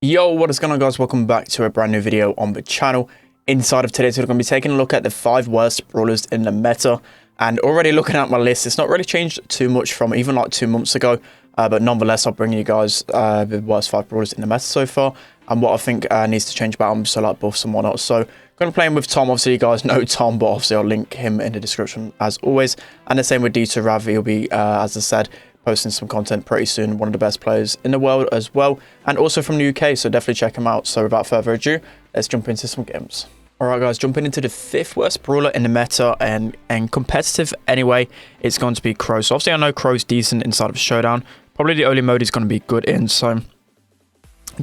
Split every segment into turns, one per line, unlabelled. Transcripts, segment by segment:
Yo, what is going on, guys? Welcome back to a brand new video on the channel. Inside of today's video, we're going to be taking a look at the 5 worst brawlers in the meta. And already looking at my list, it's not really changed too much from even like 2 months ago. But nonetheless, I'll bring you guys the worst 5 brawlers in the meta so far. And what I think needs to change about them, so like buffs and whatnot. So, going to play him with Tom. Obviously, you guys know Tom, but obviously I'll link him in the description as always. And the same with Dito Rav. He'll be, as I said, posting some content pretty soon. One of the best players in the world as well, and also from the UK, so definitely check him out. So without further ado, let's jump into some games. Alright guys, jumping into the 5th worst brawler in the meta and competitive anyway, it's going to be Crow. So obviously I know Crow's decent inside of a showdown. Probably the early mode is going to be good in, so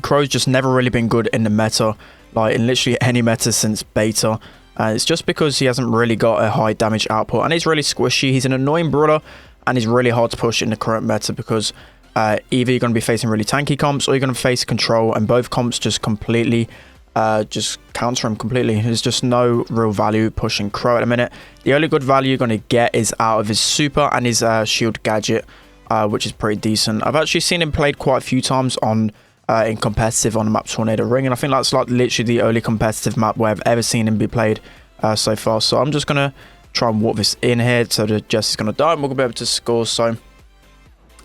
Crow's just never really been good in the meta, like in literally any meta since beta. It's just because he hasn't really got a high damage output, and he's really squishy. He's an annoying brawler, and he's really hard to push in the current meta because either you're going to be facing really tanky comps or you're going to face control, and both comps just completely just counter him completely. There's just no real value pushing Crow at the minute. The only good value you're going to get is out of his super and his shield gadget, which is pretty decent. I've actually seen him played quite a few times on in competitive on the map Tornado Ring, and I think that's like literally the only competitive map where I've ever seen him be played so far. So I'm just going to try and walk this in here so that Jesse's going to die and we're going to be able to score. So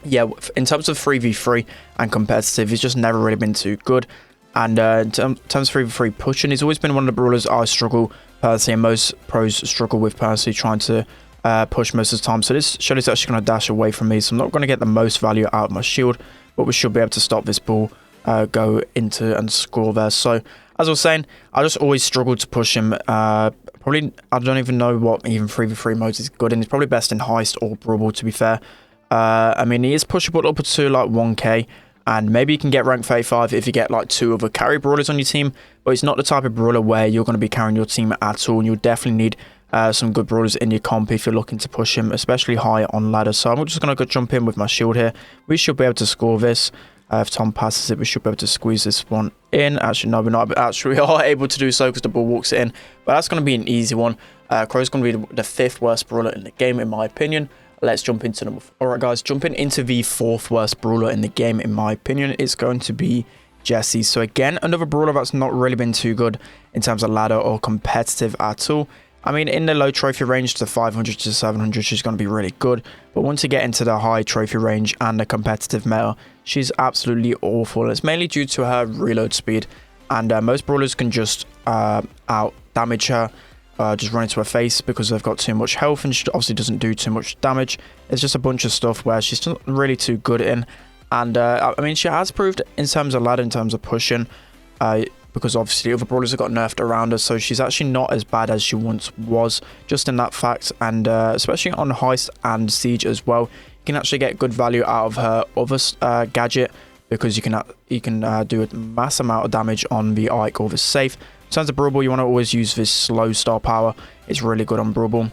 yeah, in terms of 3v3 and competitive, he's just never really been too good. And in terms of 3v3 pushing, he's always been one of the brawlers I struggle personally, and most pros struggle with personally trying to push most of the time. So this Shelly's actually going to dash away from me, so I'm not going to get the most value out of my shield, but we should be able to stop this ball go into and score there. So as I was saying, I just always struggle to push him. Probably, I don't even know what even 3v3 modes is good in. He's probably best in Heist or Brawl, to be fair. I mean, he is pushable up to like 1k, and maybe you can get rank 35 if you get like 2 other carry brawlers on your team, but he's not the type of brawler where you're going to be carrying your team at all, and you'll definitely need some good brawlers in your comp if you're looking to push him, especially high on ladder. So I'm just going to go jump in with my shield here. We should be able to score this. If Tom passes it, we should be able to squeeze this one in. Actually, no, we're not. But actually, we are able to do so because the ball walks it in. But that's going to be an easy one. Crow's going to be the 5th worst brawler in the game, in my opinion. Let's jump into number 4. Alright, guys, jumping into the 4th worst brawler in the game, in my opinion, it's going to be Jessie. So again, another brawler that's not really been too good in terms of ladder or competitive at all. I mean, in the low trophy range, the 500 to 700, she's going to be really good. But once you get into the high trophy range and the competitive meta, she's absolutely awful. It's mainly due to her reload speed. And most brawlers can just out damage her, just run into her face because they've got too much health, and she obviously doesn't do too much damage. It's just a bunch of stuff where she's not really too good in. And I mean, she has proved in terms of ladder, in terms of pushing, because obviously other brawlers have got nerfed around her, so she's actually not as bad as she once was, just in that fact. And especially on Heist and Siege as well, you can actually get good value out of her other gadget, because you can do a mass amount of damage on the Ike or the Safe. In terms of Brawl, you want to always use this slow star power. It's really good on Brawl. I'm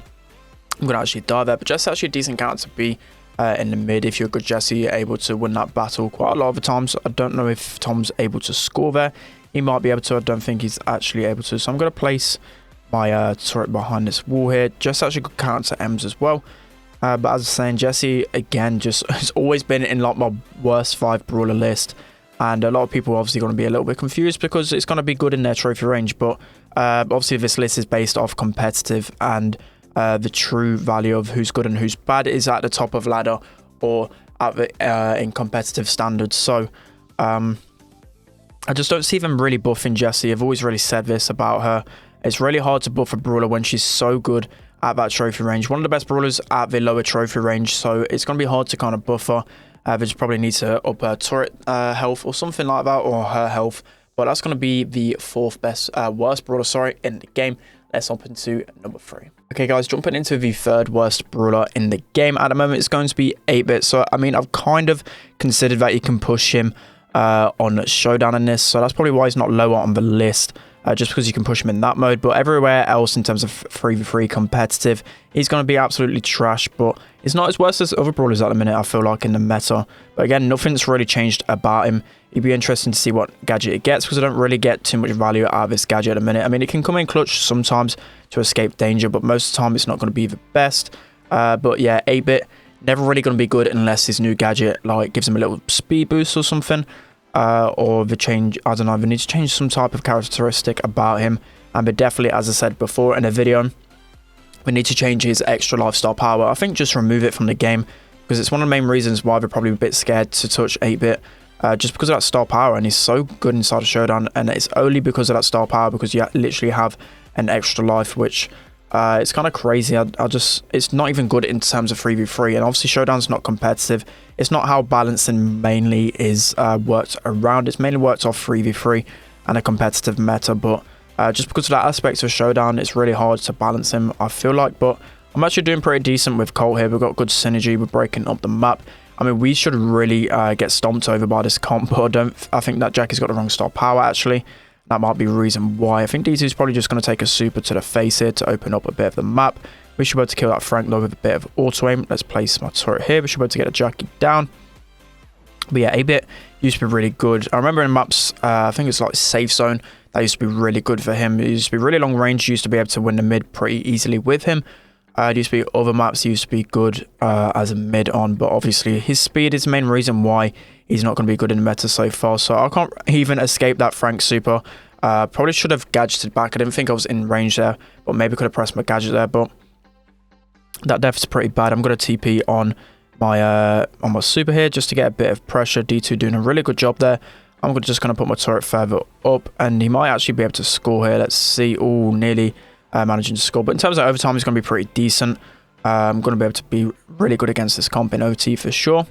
going to actually die there, but just actually a decent counter to be in the mid. If you're a good Jesse, you're able to win that battle quite a lot of the times. I don't know if Tom's able to score there. He might be able to. I don't think he's actually able to. So I'm going to place my turret behind this wall here. Just actually good counter to M's as well. But as I was saying, Jesse, again, just has always been in like my worst 5 brawler list. And a lot of people are obviously going to be a little bit confused because it's going to be good in their trophy range. But obviously this list is based off competitive, and the true value of who's good and who's bad is at the top of ladder or at the, in competitive standards. So I just don't see them really buffing Jessie. I've always really said this about her. It's really hard to buff a brawler when she's so good at that trophy range. One of the best brawlers at the lower trophy range, so it's going to be hard to kind of buff her. They just probably need to up her turret health or something like that, or her health. But that's going to be the 4th best, worst brawler, in the game. Let's hop into number 3. Okay, guys, jumping into the 3rd worst brawler in the game at the moment, it's going to be 8-Bit. So, I mean, I've kind of considered that you can push him on Showdown in this. So that's probably why he's not lower on the list. Just because you can push him in that mode. But everywhere else in terms of 3v3 competitive, he's going to be absolutely trash. But it's not as worse as other brawlers at the minute, I feel like, in the meta. But again, nothing's really changed about him. It'd be interesting to see what gadget it gets, because I don't really get too much value out of this gadget at the minute. I mean, it can come in clutch sometimes to escape danger, but most of the time it's not going to be the best. But yeah, 8-Bit, never really going to be good unless his new gadget like gives him a little speed boost or something. or the change, I don't know, they need to change some type of characteristic about him. But definitely, as I said before in the video, we need to change his extra lifestyle power. I think just remove it from the game, because it's one of the main reasons why they're probably a bit scared to touch 8-Bit, just because of that star power, and he's so good inside a showdown, and it's only because of that star power, because you literally have an extra life, which it's kind of crazy. It's not even good in terms of 3v3, and obviously showdown's not competitive. It's not how balancing mainly is worked around. It's mainly worked off 3v3 and a competitive meta, but just because of that aspect of showdown, it's really hard to balance him, I feel like. But I'm actually doing pretty decent with Colt here. We've got good synergy. We're breaking up the map. I mean, we should really get stomped over by this comp, but I think that Jackie's got the wrong star power, actually. That might be a reason why. I think D2 is probably just going to take a super to the face here to open up a bit of the map. We should be able to kill that Frank though with a bit of auto aim. Let's place my turret here. We should be able to get a Jackie down. But yeah, 8-Bit used to be really good. I remember in maps, I think it's like Safe Zone, that used to be really good for him. It used to be really long range. Used to be able to win the mid pretty easily with him. It used to be other maps used to be good as a mid on, but obviously his speed is the main reason why he's not going to be good in the meta so far. So I can't even escape that Frank super. Probably should have gadgeted back. I didn't think I was in range there, but maybe could have pressed my gadget there. But that def is pretty bad. I'm going to TP on my super here just to get a bit of pressure. D2 doing a really good job there. I'm just going to put my turret further up, and he might actually be able to score here. Let's see. Oh, nearly managing to score. But in terms of overtime, he's going to be pretty decent. I'm going to be able to be really good against this comp in OT for sure.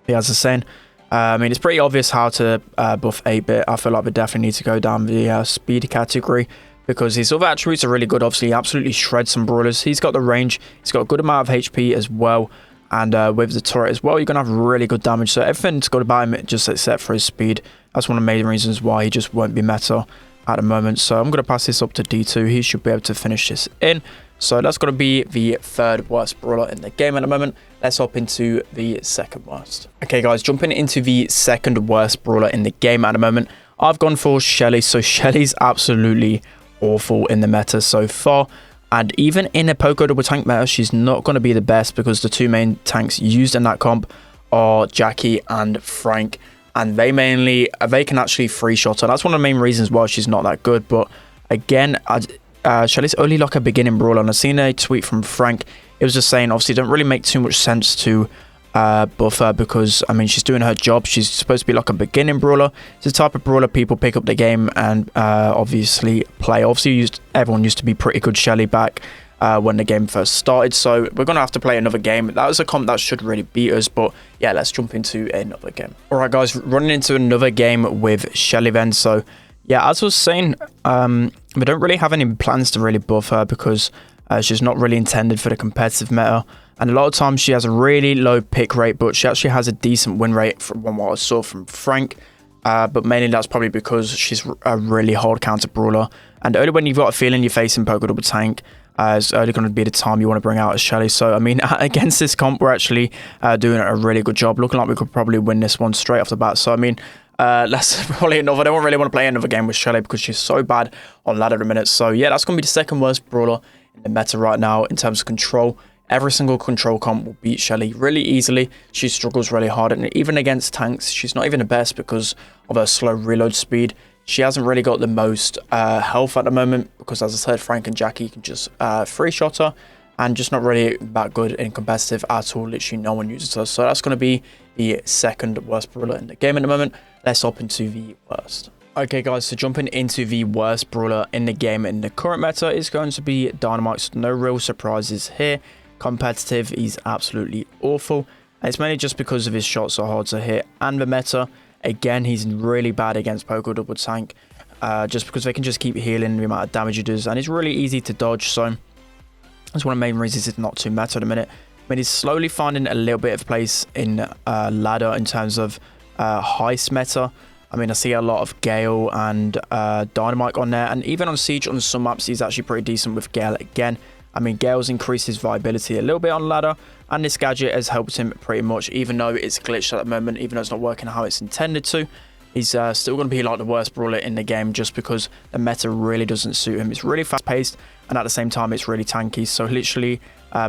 Yeah, as I was saying, I mean, it's pretty obvious how to buff 8-Bit. I feel like we definitely need to go down the speed category, because his other attributes are really good. Obviously, he absolutely shreds some brawlers. He's got the range. He's got a good amount of HP as well. And with the turret as well, you're going to have really good damage. So everything's good about him, just except for his speed. That's one of the main reasons why he just won't be meta at the moment. So I'm going to pass this up to D2. He should be able to finish this in. So that's going to be the third worst brawler in the game at the moment. Let's hop into the second worst. Okay, guys, jumping into the second worst brawler in the game at the moment, I've gone for Shelly. So Shelly's absolutely awful in the meta so far. And even in a Poco double tank meta, she's not going to be the best, because the two main tanks used in that comp are Jackie and Frank. And they can actually free shot her. That's one of the main reasons why she's not that good. But again, Shelly's only like a beginning brawler. And I've seen a tweet from Frank. It was just saying, obviously, it don't really make too much sense to buff her, because, I mean, she's doing her job. She's supposed to be like a beginning brawler. It's the type of brawler people pick up the game and obviously play. Obviously, everyone used to be pretty good Shelly back when the game first started. So we're going to have to play another game. That was a comp that should really beat us. But yeah, let's jump into another game. All right, guys, running into another game with Shelly then. So yeah, as I was saying, we don't really have any plans to really buff her, because she's not really intended for the competitive meta. And a lot of times she has a really low pick rate, but she actually has a decent win rate from what I saw from Frank. But mainly that's probably because she's a really hard counter brawler. And only when you've got a feeling you're facing Poco double tank, is only going to be the time you want to bring out a Shelly. So, I mean, against this comp, we're actually doing a really good job. Looking like we could probably win this one straight off the bat. So, I mean, that's probably enough. I don't really want to play another game with Shelly, because she's so bad on ladder at the minute. So, yeah, that's going to be the second worst brawler in the meta right now in terms of control. Every single control comp will beat Shelly really easily. She struggles really hard, and even against tanks, she's not even the best because of her slow reload speed. She hasn't really got the most health at the moment, because, as I said, Frank and Jackie can just free shot her, and just not really that good in competitive at all. Literally no one uses her. So that's going to be the second worst brawler in the game at the moment. Let's hop into the worst. Okay, guys, so jumping into the worst brawler in the game in the current meta is going to be Dynamite. So no real surprises here. Competitive, he's absolutely awful. And it's mainly just because of his shots are hard to hit, and the meta, again, he's really bad against Poco double tank, just because they can just keep healing the amount of damage he does, and it's really easy to dodge. So that's one of the main reasons it's not too meta at the minute. I mean, he's slowly finding a little bit of place in ladder in terms of heist meta. I mean, I see a lot of Gale and Dynamite on there, and even on Siege on some maps, he's actually pretty decent with Gale again. I mean, Gale's increased his viability a little bit on ladder, and this gadget has helped him pretty much, even though it's glitched at the moment, even though it's not working how it's intended to. He's still going to be like the worst brawler in the game, just because the meta really doesn't suit him. It's really fast-paced, and at the same time, it's really tanky. So literally,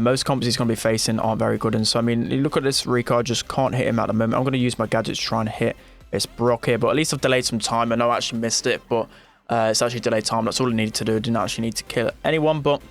most comps he's going to be facing aren't very good. And so, I mean, you look at this Rico, I just can't hit him at the moment. I'm going to use my gadget to try and hit this Brock here. But at least I've delayed some time. I know I actually missed it, but it's actually delayed time. That's all I needed to do. I didn't actually need to kill anyone. But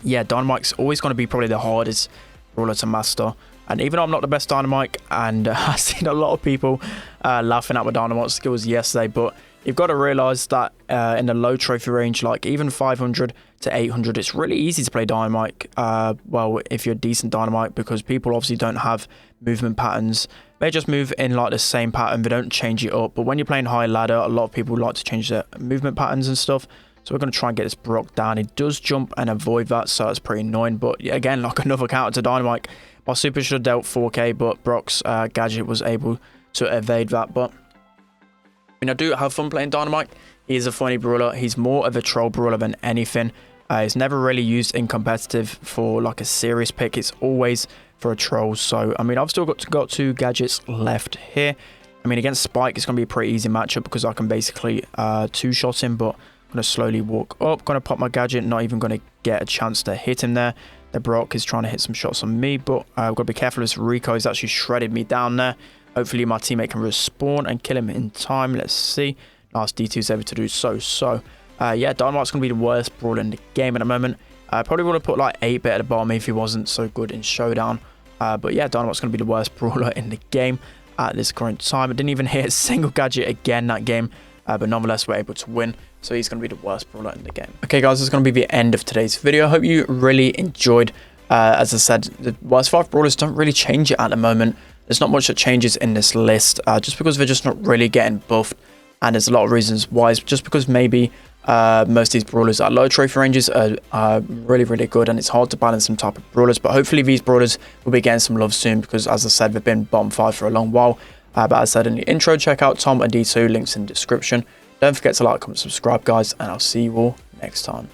yeah, Dynamite's always going to be probably the hardest brawler to master. And even though I'm not the best Dynamite, and I've seen a lot of people laughing at my Dynamite skills yesterday, but you've got to realise that in the low trophy range, like even 500 to 800, it's really easy to play Dynamite. Well, if you're a decent Dynamite, because people obviously don't have movement patterns. They just move in like the same pattern. They don't change it up. But when you're playing high ladder, a lot of people like to change their movement patterns and stuff. So we're going to try and get this Brock down. He does jump and avoid that, so that's pretty annoying. But again, like another counter to Dynamite. My super should have dealt 4k, but Brock's gadget was able to evade that. But I mean, I do have fun playing Dynamite. He is a funny brawler. He's more of a troll brawler than anything. He's never really used in competitive for like a serious pick. It's always for a troll. So, I mean, I've still got 2 gadgets left here. I mean, against Spike, it's going to be a pretty easy matchup because I can basically 2-shot him, but I'm going to slowly walk up, going to pop my gadget, not even going to get a chance to hit him there. The Brock is trying to hit some shots on me, but I've got to be careful as Rico has actually shredded me down there. Hopefully my teammate can respawn and kill him in time. Let's see. Nice D2's able to do so. Yeah, Dynamite's going to be the worst brawler in the game at the moment. I probably would have put like 8-bit at the bottom if he wasn't so good in Showdown. But yeah, Dynamite's going to be the worst brawler in the game at this current time. I didn't even hit a single gadget again that game. But nonetheless, we're able to win. So he's going to be the worst brawler in the game. Okay, guys, this is going to be the end of today's video. I hope you really enjoyed. As I said, the worst 5 brawlers don't really change it at the moment. There's not much that changes in this list, just because they're just not really getting buffed. And there's a lot of reasons why. It's just because maybe most of these brawlers at low trophy ranges are really good, and it's hard to balance some type of brawlers. But hopefully these brawlers will be getting some love soon, because as I said, they've been bottom 5 for a long while. But as I said in the intro, check out Tom and D2, links in the description. Don't forget to like, comment, subscribe, guys, and I'll see you all next time.